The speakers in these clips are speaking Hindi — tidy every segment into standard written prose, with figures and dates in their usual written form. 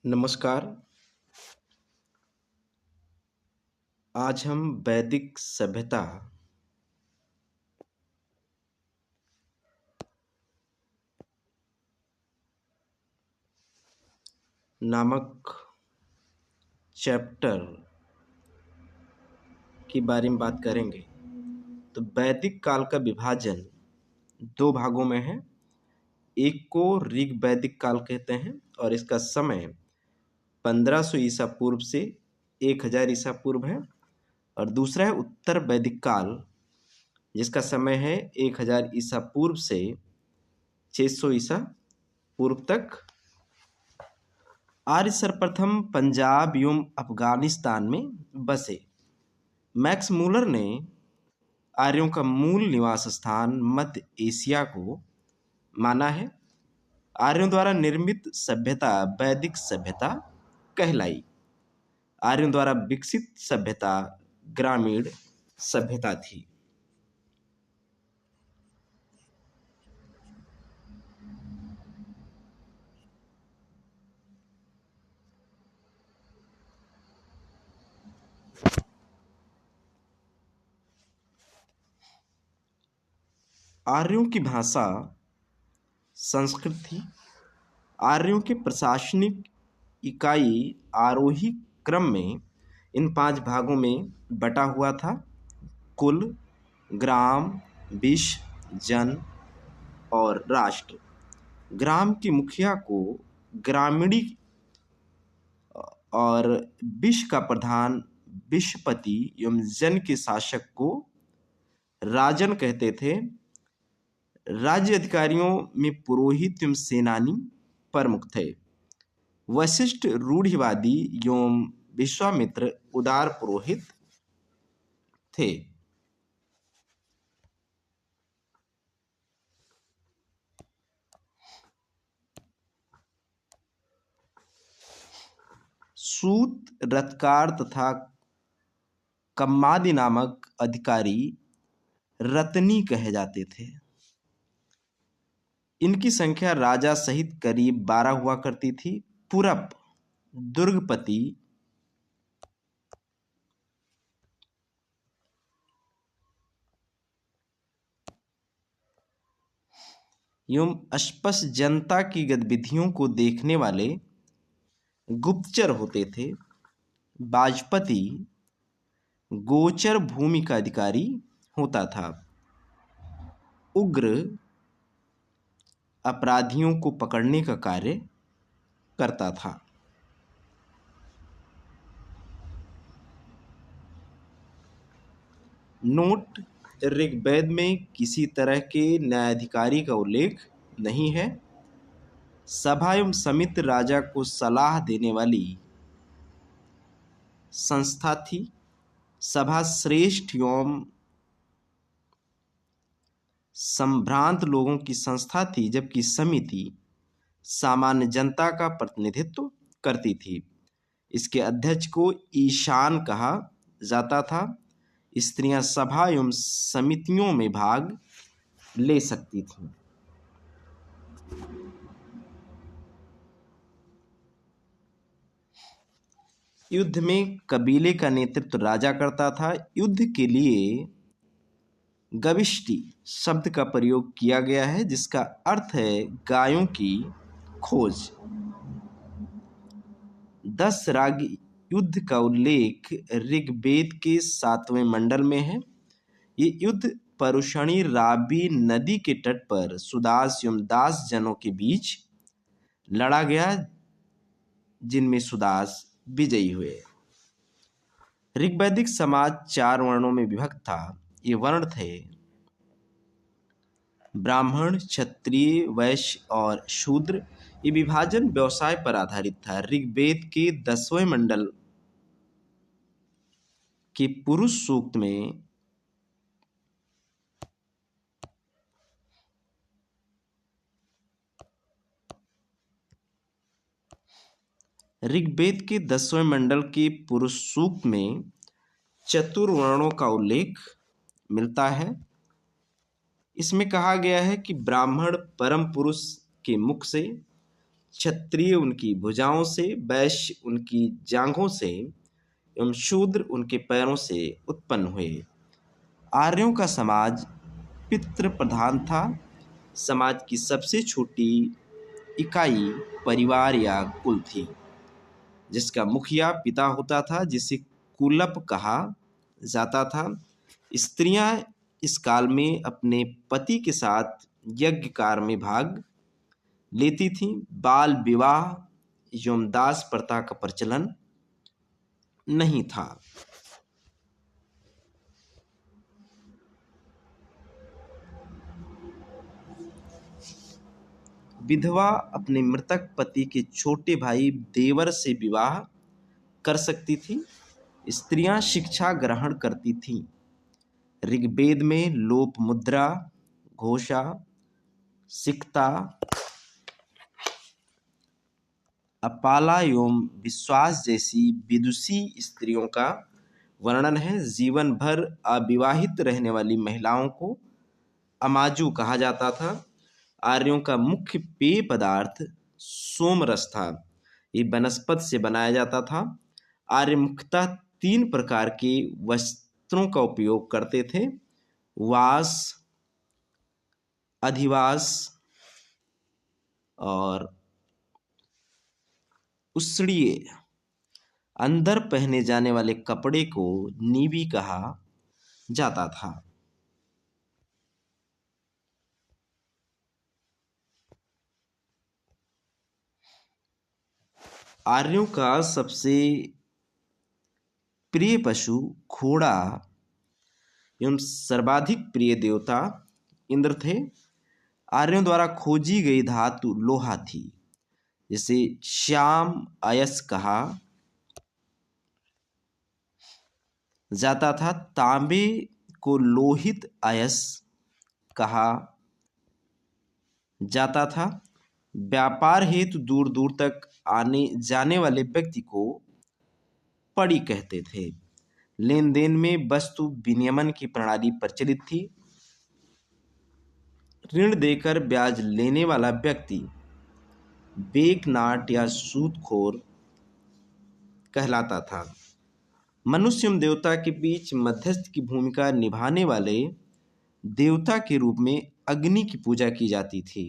नमस्कार। आज हम वैदिक सभ्यता नामक चैप्टर के बारे में बात करेंगे। तो वैदिक काल का विभाजन दो भागों में है। एक को ऋग वैदिक काल कहते हैं और इसका समय 1500 ईसा पूर्व से 1000 ईसा पूर्व है, और दूसरा है उत्तर वैदिक काल जिसका समय है 1000 ईसा पूर्व से 600 ईसा पूर्व तक। आर्य सर्वप्रथम पंजाब एवं अफगानिस्तान में बसे। मैक्स मूलर ने आर्यों का मूल निवास स्थान मध्य एशिया को माना है। आर्यों द्वारा निर्मित सभ्यता वैदिक सभ्यता कहलाई। आर्यों द्वारा विकसित सभ्यता ग्रामीण सभ्यता थी। आर्यों की भाषा संस्कृत थी। आर्यों के प्रशासनिक इकाई आरोही क्रम में इन 5 भागों में बटा हुआ था: कुल, ग्राम, विश्व, जन और राष्ट्र। ग्राम की मुखिया को ग्रामीणी और विश्व का प्रधान विश्वपति एवं जन के शासक को राजन कहते थे। राज्य अधिकारियों में पुरोहित एवं सेनानी प्रमुख थे। वशिष्ठ रूढ़िवादी एवं विश्वामित्र उदार पुरोहित थे। सूत, रथकार तथा कम्मादि नामक अधिकारी रत्नी कहे जाते थे। इनकी संख्या राजा सहित करीब 12 हुआ करती थी। पुरप, दुर्गपति, एवं अस्पष्ट जनता की गतिविधियों को देखने वाले गुप्तचर होते थे। वाजपति गोचर भूमि का अधिकारी होता था। उग्र अपराधियों को पकड़ने का कार्य करता था। नोट: ऋग्वेद में किसी तरह के न्यायाधिकारी का उल्लेख नहीं है। सभा एवं समिति राजा को सलाह देने वाली संस्था थी। सभा श्रेष्ठ एवं संभ्रांत लोगों की संस्था थी, जबकि समिति सामान्य जनता का प्रतिनिधित्व करती थी। इसके अध्यक्ष को ईशान कहा जाता था। स्त्रियां सभा एवं समितियों में भाग ले सकती थीं। युद्ध में कबीले का नेतृत्व राजा करता था। युद्ध के लिए गविष्टि शब्द का प्रयोग किया गया है, जिसका अर्थ है गायों की खोज। 10 राग युद्ध का उल्लेख ऋग्वेद के 7वें मंडल में है। ये युद्ध परुषणी रावी नदी के तट पर सुदास एवं दास जनों के बीच लड़ा गया, जिनमें सुदास विजयी हुए। ऋग्वैदिक समाज 4 वर्णों में विभक्त था। ये वर्ण थे ब्राह्मण, क्षत्रिय, वैश्य और शूद्र। ये विभाजन व्यवसाय पर आधारित था। ऋग्वेद के 10वें मंडल के पुरुष सूक्त में पुरुष सूक्त में चतुर्वर्णों का उल्लेख मिलता है। इसमें कहा गया है कि ब्राह्मण परम पुरुष के मुख से क्षत्रिय उनकी भुजाओं से, वैश्य उनकी जांघों से एवं शूद्र उनके पैरों से उत्पन्न हुए। आर्यों का समाज पितृ प्रधान था। समाज की सबसे छोटी इकाई परिवार या कुल थी, जिसका मुखिया पिता होता था, जिसे कुलप कहा जाता था। स्त्रियां इस काल में अपने पति के साथ यज्ञ कार्य में भाग लेती थीं। बाल विवाह एवं दास प्रथा का प्रचलन नहीं था। विधवा अपने मृतक पति के छोटे भाई देवर से विवाह कर सकती थी। स्त्रियां शिक्षा ग्रहण करती थीं। ऋग्वेद में लोप मुद्रा, घोषा, सिक्ता, अपाला एवं विश्वास जैसी विदुषी स्त्रियों का वर्णन है। जीवन भर अविवाहित रहने वाली महिलाओं को अमाजू कहा जाता था। आर्यों का मुख्य पेय पदार्थ सोमरस था। ये वनस्पति से बनाया जाता था। आर्य मुख्यतः 3 प्रकार के वस्त्रों का उपयोग करते थे: वास, अधिवास और उष्णीय। अंदर पहने जाने वाले कपड़े को नीवी कहा जाता था। आर्यों का सबसे प्रिय पशु घोड़ा एवं सर्वाधिक प्रिय देवता इंद्र थे। आर्यों द्वारा खोजी गई धातु लोहा थी, जिसे श्याम अयस कहा जाता था। तांबे को लोहित अयस कहा जाता था। व्यापार हेतु दूर दूर तक आने जाने वाले व्यक्ति को पड़ी कहते थे। लेन देन में वस्तु विनिमय की प्रणाली प्रचलित थी। ऋण देकर ब्याज लेने वाला व्यक्ति बेकनाट या सूदखोर कहलाता था। मनुष्य एवं देवता के बीच मध्यस्थ की भूमिका निभाने वाले देवता के रूप में अग्नि की पूजा की जाती थी।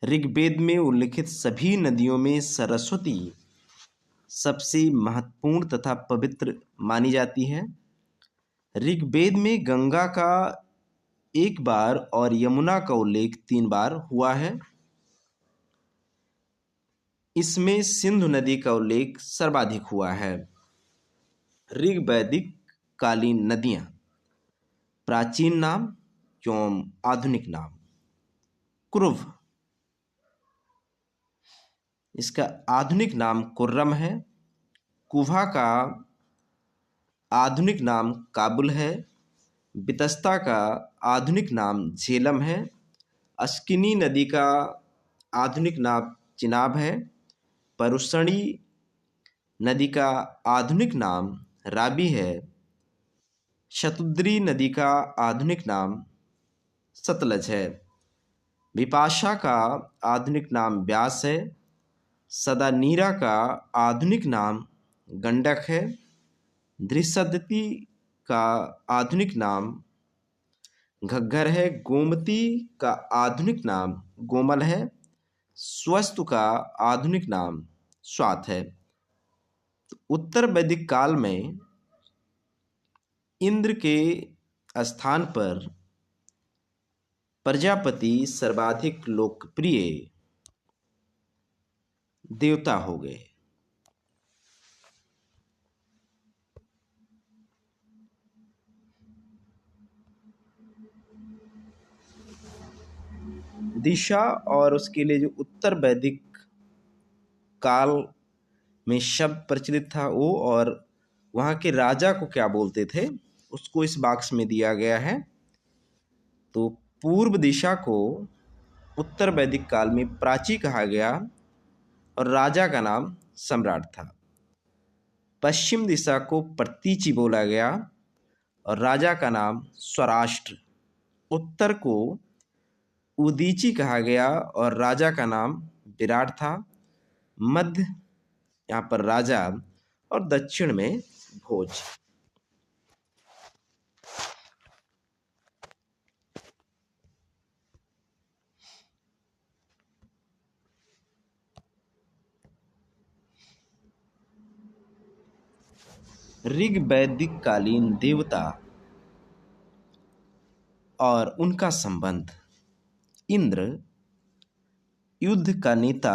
ऋग्वेद में उल्लिखित सभी नदियों में सरस्वती सबसे महत्वपूर्ण तथा पवित्र मानी जाती है। ऋग्वेद में गंगा का 1 बार और यमुना का उल्लेख 3 बार हुआ है। इसमें सिंधु नदी का उल्लेख सर्वाधिक हुआ है। ऋग्वैदिक कालीन नदियां, प्राचीन नाम एवं आधुनिक नाम: कुरु, इसका आधुनिक नाम कुर्रम है। कुभा का आधुनिक नाम काबुल है। बितस्ता का आधुनिक नाम झेलम है। अस्किनी नदी का आधुनिक नाम चिनाब है। परुषणी नदी का आधुनिक नाम राबी है। शतुद्री नदी का आधुनिक नाम सतलज है। विपाशा का आधुनिक नाम व्यास है। सदानीरा का आधुनिक नाम गंडक है। धृषद्वती का आधुनिक नाम घग्गर है। गोमती का आधुनिक नाम गोमल है। स्वस्तु का आधुनिक नाम स्वात है। उत्तर वैदिक काल में इंद्र के स्थान पर प्रजापति सर्वाधिक लोकप्रिय देवता हो गए। दिशा और उसके लिए जो उत्तर वैदिक काल में शब्द प्रचलित था वो, और वहाँ के राजा को क्या बोलते थे उसको इस बॉक्स में दिया गया है। तो पूर्व दिशा को उत्तर वैदिक काल में प्राची कहा गया और राजा का नाम सम्राट था। पश्चिम दिशा को प्रतीचि बोला गया और राजा का नाम स्वराष्ट्र। उत्तर को उदीची कहा गया और राजा का नाम विराट था। मध्य यहाँ पर राजा और दक्षिण में भोज। ऋग वैदिक कालीन देवता और उनका संबंध। इंद्र युद्ध का नेता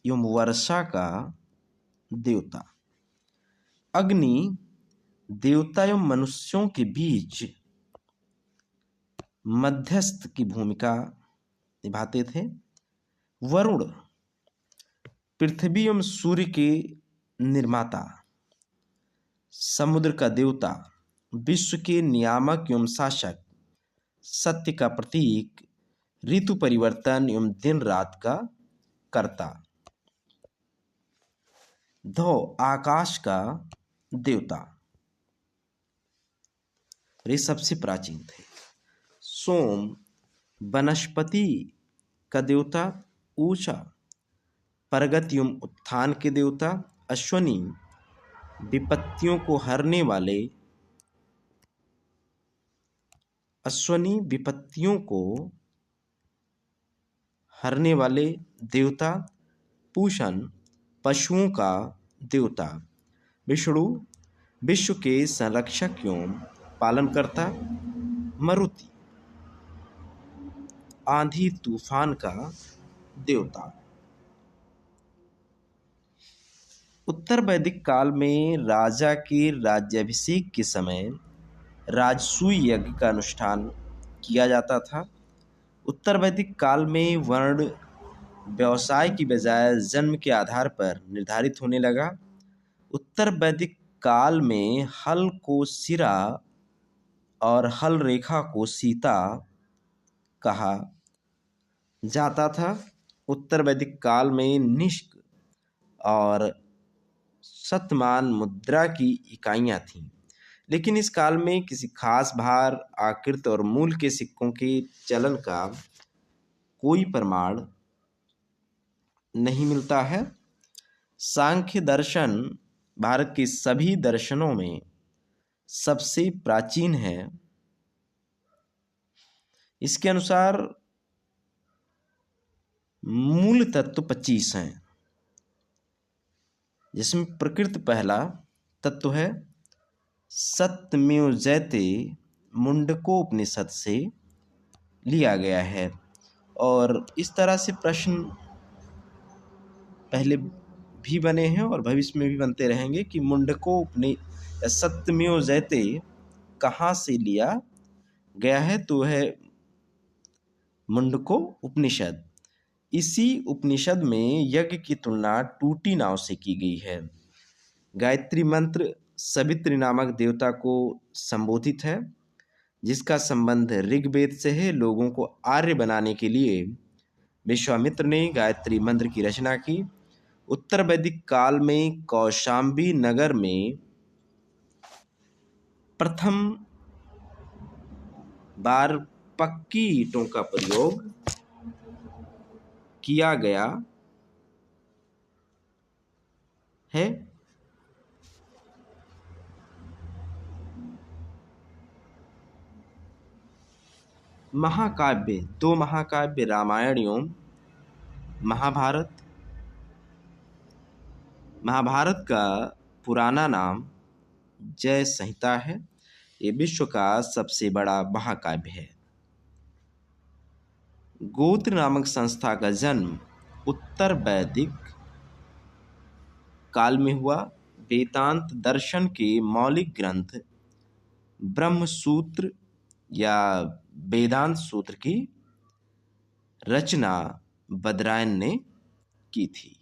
एवं वर्षा का देवता। अग्नि देवता एवं मनुष्यों के बीच मध्यस्थ की भूमिका निभाते थे। वरुण पृथ्वी एवं सूर्य के निर्माता। समुद्र का देवता विश्व के नियामक एवं शासक। सत्य का प्रतीक ऋतु परिवर्तन एवं दिन रात का कर्ता। धौ आकाश का देवता। ये सबसे प्राचीन थे। सोम वनस्पति का देवता। ऊषा प्रगति एवं उत्थान के देवता। अश्वनी विपत्तियों को हरने वाले। अश्वनी विपत्तियों को हरने वाले देवता। पूषण पशुओं का देवता। विष्णु विश्व के संरक्षक एवं पालनकर्ता। मरुति आंधी तूफान का देवता। उत्तर वैदिक काल में राजा के राज्याभिषेक के समय राजसूय यज्ञ का अनुष्ठान किया जाता था। उत्तर वैदिक काल में वर्ण व्यवसाय की बजाय जन्म के आधार पर निर्धारित होने लगा। उत्तर वैदिक काल में हल को सिरा और हल रेखा को सीता कहा जाता था। उत्तर वैदिक काल में निष्क और शतमान मुद्रा की इकाइयाँ थीं, लेकिन इस काल में किसी खास भार, आकृति और मूल के सिक्कों के चलन का कोई प्रमाण नहीं मिलता है। सांख्य दर्शन भारत के सभी दर्शनों में सबसे प्राचीन है। इसके अनुसार मूल तत्व 25 हैं, जिसमें प्रकृति पहला तत्व है। सत्यमेव जयते मुंडकोपनिषद से लिया गया है और इस तरह से प्रश्न पहले भी बने हैं और भविष्य में भी बनते रहेंगे कि मुंडकोपनिषद सत्यमेव जयते कहाँ से लिया गया है, तो है मुंडको उपनिषद। इसी उपनिषद में यज्ञ की तुलना टूटी नाव से की गई है। गायत्री मंत्र सवित्री नामक देवता को संबोधित है, जिसका संबंध ऋग्वेद से है। लोगों को आर्य बनाने के लिए विश्वामित्र ने गायत्री मंत्र की रचना की। उत्तर वैदिक काल में कौशाम्बी नगर में प्रथम बार पक्की ईंटों का प्रयोग किया गया है। महाकाव्य, दो महाकाव्य रामायण एवं महाभारत। महाभारत का पुराना नाम जय संहिता है। ये विश्व का सबसे बड़ा महाकाव्य है। गोत्र नामक संस्था का जन्म उत्तर वैदिक काल में हुआ। वेदांत दर्शन के मौलिक ग्रंथ ब्रह्म सूत्र या वेदांत सूत्र की रचना बदरायन ने की थी।